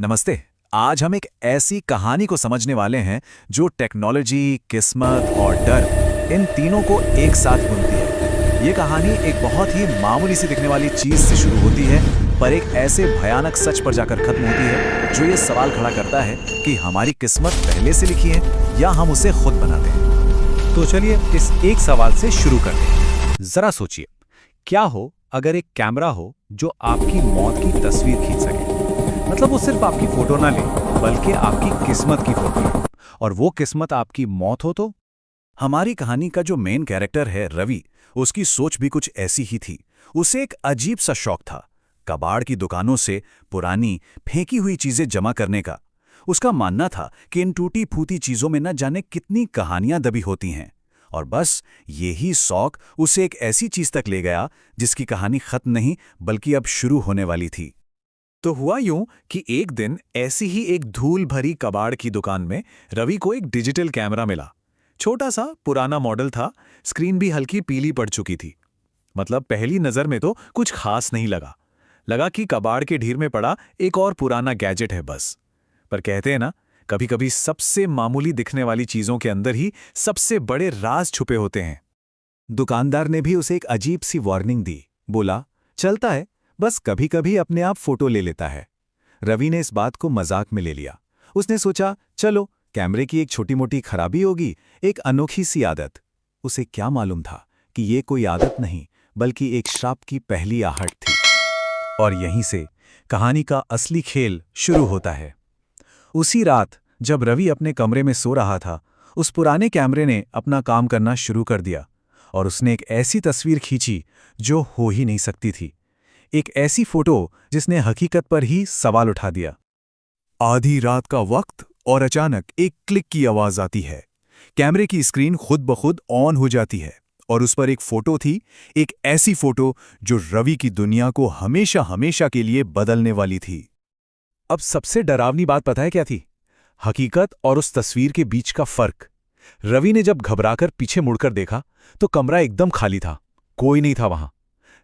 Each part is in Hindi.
नमस्ते। आज हम एक ऐसी कहानी को समझने वाले हैं जो टेक्नोलॉजी, किस्मत और डर इन तीनों को एक साथ बुनती है। ये कहानी एक बहुत ही मामूली सी दिखने वाली चीज से शुरू होती है, पर एक ऐसे भयानक सच पर जाकर खत्म होती है जो ये सवाल खड़ा करता है कि हमारी किस्मत पहले से लिखी है या हम उसे खुद बनाते हैं। तो चलिए इस एक सवाल से शुरू करते हैं। जरा सोचिए, क्या हो अगर एक कैमरा हो जो आपकी मौत की तस्वीर खींच सके। मतलब वो सिर्फ आपकी फोटो ना ले, बल्कि आपकी किस्मत की फोटो ले, और वो किस्मत आपकी मौत हो तो। हमारी कहानी का जो मेन कैरेक्टर है रवि, उसकी सोच भी कुछ ऐसी ही थी। उसे एक अजीब सा शौक था, कबाड़ की दुकानों से पुरानी फेंकी हुई चीजें जमा करने का। उसका मानना था कि इन टूटी फूटी चीजों में न जाने कितनी कहानियां दबी होती हैं, और बस यही शौक उसे एक ऐसी चीज तक ले गया जिसकी कहानी खत्म नहीं बल्कि अब शुरू होने वाली थी। तो हुआ यूं कि एक दिन ऐसी ही एक धूल भरी कबाड़ की दुकान में रवि को एक डिजिटल कैमरा मिला। छोटा सा पुराना मॉडल था, स्क्रीन भी हल्की पीली पड़ चुकी थी। मतलब पहली नजर में तो कुछ खास नहीं लगा। लगा कि कबाड़ के ढेर में पड़ा एक और पुराना गैजेट है बस। पर कहते हैं ना, कभी कभी सबसे मामूली दिखने वाली चीजों के अंदर ही सबसे बड़े राज छुपे होते हैं। दुकानदार ने भी उसे एक अजीब सी वार्निंग दी। बोला, चलता है, बस कभी कभी अपने आप फोटो ले लेता है। रवि ने इस बात को मजाक में ले लिया। उसने सोचा, चलो कैमरे की एक छोटी मोटी खराबी होगी, एक अनोखी सी आदत। उसे क्या मालूम था कि ये कोई आदत नहीं बल्कि एक श्राप की पहली आहट थी। और यहीं से कहानी का असली खेल शुरू होता है। उसी रात जब रवि अपने कमरे में सो रहा था, उस पुराने कैमरे ने अपना काम करना शुरू कर दिया और उसने एक ऐसी तस्वीर खींची जो हो ही नहीं सकती थी। एक ऐसी फोटो जिसने हकीकत पर ही सवाल उठा दिया। आधी रात का वक्त और अचानक एक क्लिक की आवाज आती है। कैमरे की स्क्रीन खुद ब खुद ऑन हो जाती है और उस पर एक फोटो थी, एक ऐसी फोटो जो रवि की दुनिया को हमेशा हमेशा के लिए बदलने वाली थी। अब सबसे डरावनी बात पता है क्या थी? हकीकत और उस तस्वीर के बीच का फर्क। रवि ने जब घबराकर पीछे मुड़कर देखा तो कमरा एकदम खाली था, कोई नहीं था वहां।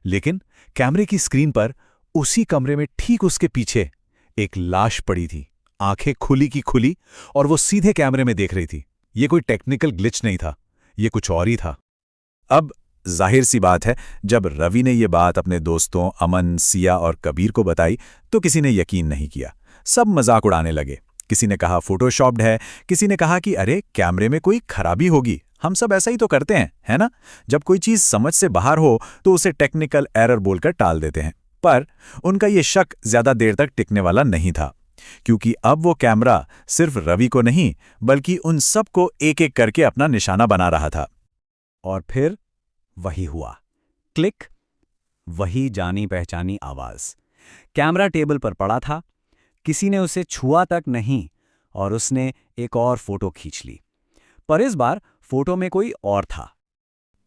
लेकिन कैमरे की स्क्रीन पर उसी कमरे में ठीक उसके पीछे एक लाश पड़ी थी, आंखें खुली की खुली, और वो सीधे कैमरे में देख रही थी। ये कोई टेक्निकल ग्लिच नहीं था, ये कुछ और ही था। अब जाहिर सी बात है, जब रवि ने ये बात अपने दोस्तों अमन, सिया और कबीर को बताई तो किसी ने यकीन नहीं किया। सब मजाक उड़ाने लगे। किसी ने कहा फोटोशॉप्ड है, किसी ने कहा कि अरे कैमरे में कोई खराबी होगी, हम सब ऐसा ही तो करते हैं, है ना? जब कोई चीज समझ से बाहर हो तो उसे टेक्निकल एरर बोलकर टाल देते हैं। पर उनका यह शक ज्यादा देर तक टिकने वाला नहीं था, क्योंकि अब वो कैमरा सिर्फ रवि को नहीं बल्कि उन सबको एक एक करके अपना निशाना बना रहा था। और फिर वही हुआ, क्लिक। वही जानी पहचानी आवाज। कैमरा टेबल पर पड़ा था, किसी ने उसे छुआ तक नहीं, और उसने एक और फोटो खींच ली। पर इस बार फोटो में कोई और था।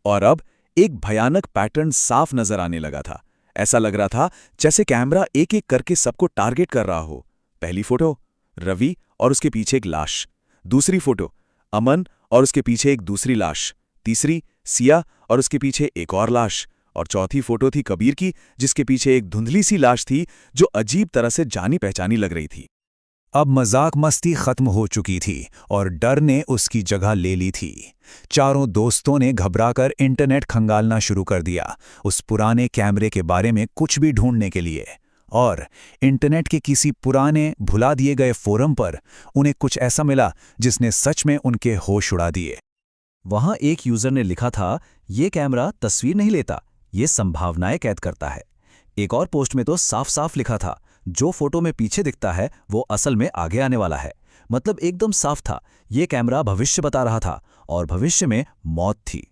और अब एक भयानक पैटर्न साफ नजर आने लगा था। ऐसा लग रहा था जैसे कैमरा एक एक करके सबको टारगेट कर रहा हो। पहली फोटो रवि और उसके पीछे एक लाश, दूसरी फोटो अमन और उसके पीछे एक दूसरी लाश, तीसरी सिया और उसके पीछे एक और लाश, और चौथी फोटो थी कबीर की, जिसके पीछे एक धुंधली सी लाश थी जो अजीब तरह से जानी पहचानी लग रही थी। अब मजाक मस्ती खत्म हो चुकी थी और डर ने उसकी जगह ले ली थी। चारों दोस्तों ने घबराकर इंटरनेट खंगालना शुरू कर दिया उस पुराने कैमरे के बारे में कुछ भी ढूंढने के लिए। और इंटरनेट के किसी पुराने भुला दिए गए फोरम पर उन्हें कुछ ऐसा मिला जिसने सच में उनके होश उड़ा दिए। वहां एक यूजर ने लिखा था, ये कैमरा तस्वीर नहीं लेता, ये संभावनाएं कैद करता है। एक और पोस्ट में तो साफ साफ लिखा था, जो फोटो में पीछे दिखता है वो असल में आगे आने वाला है। मतलब एकदम साफ था, ये कैमरा भविष्य बता रहा था और भविष्य में मौत थी।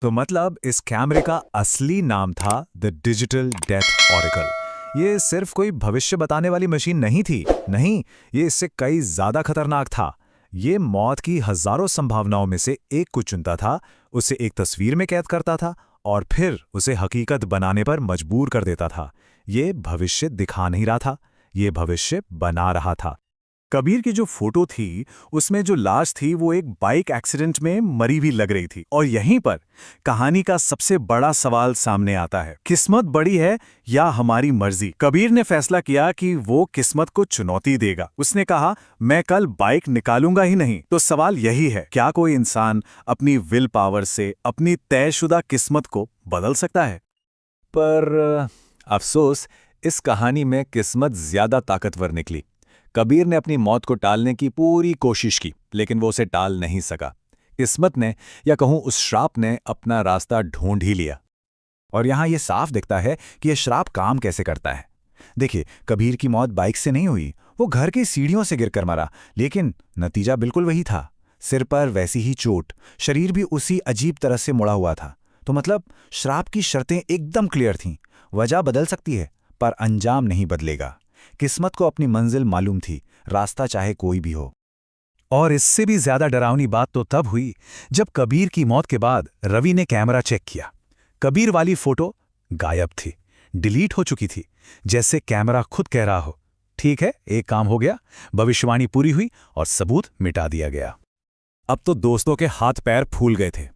तो मतलब इस कैमरे का असली नाम था द डिजिटल डेथ ऑरेकल। ये सिर्फ कोई भविष्य बताने वाली मशीन नहीं थी, नहीं, ये इससे कई ज्यादा खतरनाक था। ये मौत की हजारों संभावनाओं में से एक को चुनता था, उसे एक तस्वीर में कैद करता था और फिर उसे हकीकत बनाने पर मजबूर कर देता था। ये भविष्य दिखा नहीं रहा था, ये भविष्य बना रहा था। कबीर की जो फोटो थी उसमें जो लाश थी वो एक बाइक एक्सीडेंट में मरी हुई लग रही थी। और यहीं पर कहानी का सबसे बड़ा सवाल सामने आता है, किस्मत बड़ी है या हमारी मर्जी। कबीर ने फैसला किया कि वो किस्मत को चुनौती देगा। उसने कहा, मैं कल बाइक निकालूंगा ही नहीं। तो सवाल यही है, क्या कोई इंसान अपनी विल पावर से अपनी तयशुदा किस्मत को बदल सकता है? पर अफसोस, इस कहानी में किस्मत ज्यादा ताकतवर निकली। कबीर ने अपनी मौत को टालने की पूरी कोशिश की, लेकिन वो उसे टाल नहीं सका। किस्मत ने, या कहूं उस श्राप ने, अपना रास्ता ढूंढ ही लिया। और यहाँ ये साफ दिखता है कि यह श्राप काम कैसे करता है। देखिए, कबीर की मौत बाइक से नहीं हुई, वो घर की सीढ़ियों से गिरकर मरा, लेकिन नतीजा बिल्कुल वही था। सिर पर वैसी ही चोट, शरीर भी उसी अजीब तरह से मुड़ा हुआ था। तो मतलब श्राप की शर्तें एकदम क्लियर थीं। वजह बदल सकती है, पर अंजाम नहीं बदलेगा। किस्मत को अपनी मंजिल मालूम थी, रास्ता चाहे कोई भी हो। और इससे भी ज्यादा डरावनी बात तो तब हुई जब कबीर की मौत के बाद रवि ने कैमरा चेक किया। कबीर वाली फोटो गायब थी, डिलीट हो चुकी थी, जैसे कैमरा खुद कह रहा हो, ठीक है, एक काम हो गया, भविष्यवाणी पूरी हुई और सबूत मिटा दिया गया। अब तो दोस्तों के हाथ पैर फूल गए थे।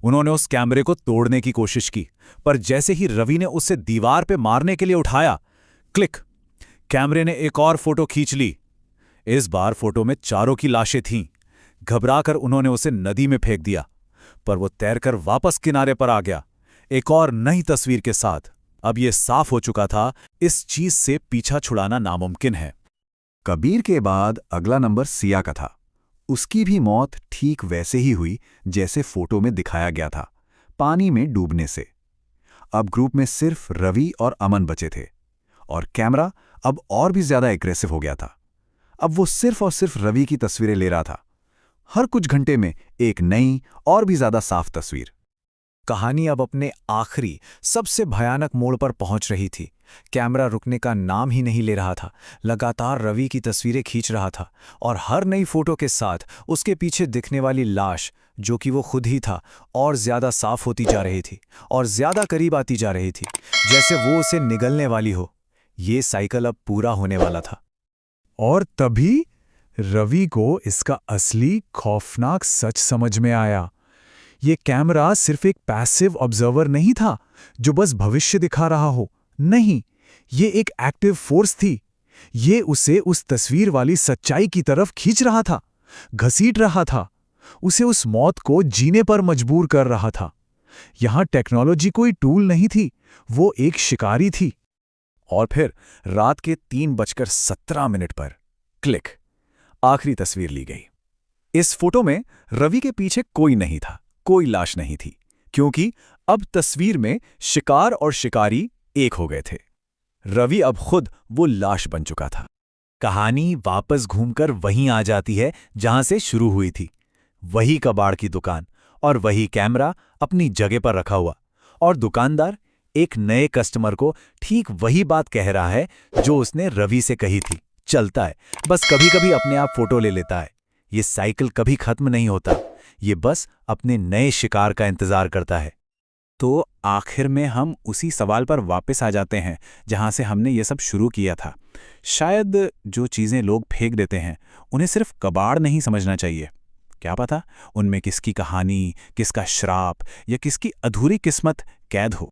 उन्होंने उस कैमरे को तोड़ने की कोशिश की, पर जैसे ही रवि ने उसे दीवार पे मारने के लिए उठाया, क्लिक, कैमरे ने एक और फोटो खींच ली। इस बार फोटो में चारों की लाशें थीं। घबराकर उन्होंने उसे नदी में फेंक दिया, पर वो तैरकर वापस किनारे पर आ गया, एक और नई तस्वीर के साथ। अब यह साफ हो चुका था, इस चीज से पीछा छुड़ाना नामुमकिन है। कबीर के बाद अगला नंबर सिया का था। उसकी भी मौत ठीक वैसे ही हुई जैसे फोटो में दिखाया गया था, पानी में डूबने से। अब ग्रुप में सिर्फ रवि और अमन बचे थे, और कैमरा अब और भी ज्यादा एग्रेसिव हो गया था। अब वो सिर्फ और सिर्फ रवि की तस्वीरें ले रहा था, हर कुछ घंटे में एक नई और भी ज्यादा साफ तस्वीर। कहानी अब अपने आखिरी सबसे भयानक मोड़ पर पहुंच रही थी। कैमरा रुकने का नाम ही नहीं ले रहा था, लगातार रवि की तस्वीरें खींच रहा था, और हर नई फोटो के साथ उसके पीछे दिखने वाली लाश, जो कि वो खुद ही था, और ज्यादा साफ होती जा रही थी और ज्यादा करीब आती जा रही थी, जैसे वो उसे निगलने वाली हो। ये साइकिल अब पूरा होने वाला था। और तभी रवि को इसका असली खौफनाक सच समझ में आया। ये कैमरा सिर्फ एक पैसिव ऑब्जर्वर नहीं था जो बस भविष्य दिखा रहा हो। नहीं, ये एक एक्टिव फोर्स थी। ये उसे उस तस्वीर वाली सच्चाई की तरफ खींच रहा था, घसीट रहा था, उसे उस मौत को जीने पर मजबूर कर रहा था। यहां टेक्नोलॉजी कोई टूल नहीं थी, वो एक शिकारी थी। और फिर रात के 3:17 पर क्लिक, आखिरी तस्वीर ली गई। इस फोटो में रवि के पीछे कोई नहीं था, कोई लाश नहीं थी, क्योंकि अब तस्वीर में शिकार और शिकारी एक हो गए थे। रवि अब खुद वो लाश बन चुका था। कहानी वापस घूमकर वहीं आ जाती है जहां से शुरू हुई थी। वही कबाड़ की दुकान और वही कैमरा अपनी जगह पर रखा हुआ, और दुकानदार एक नए कस्टमर को ठीक वही बात कह रहा है जो उसने रवि से कही थी, चलता है, बस कभी-कभी अपने आप फोटो ले लेता है। ये साइकिल कभी खत्म नहीं होता, ये बस अपने नए शिकार का इंतजार करता है। तो आखिर में हम उसी सवाल पर वापस आ जाते हैं जहां से हमने ये सब शुरू किया था। शायद जो चीज़ें लोग फेंक देते हैं उन्हें सिर्फ कबाड़ नहीं समझना चाहिए। क्या पता उनमें किसकी कहानी, किसका श्राप या किसकी अधूरी किस्मत कैद हो।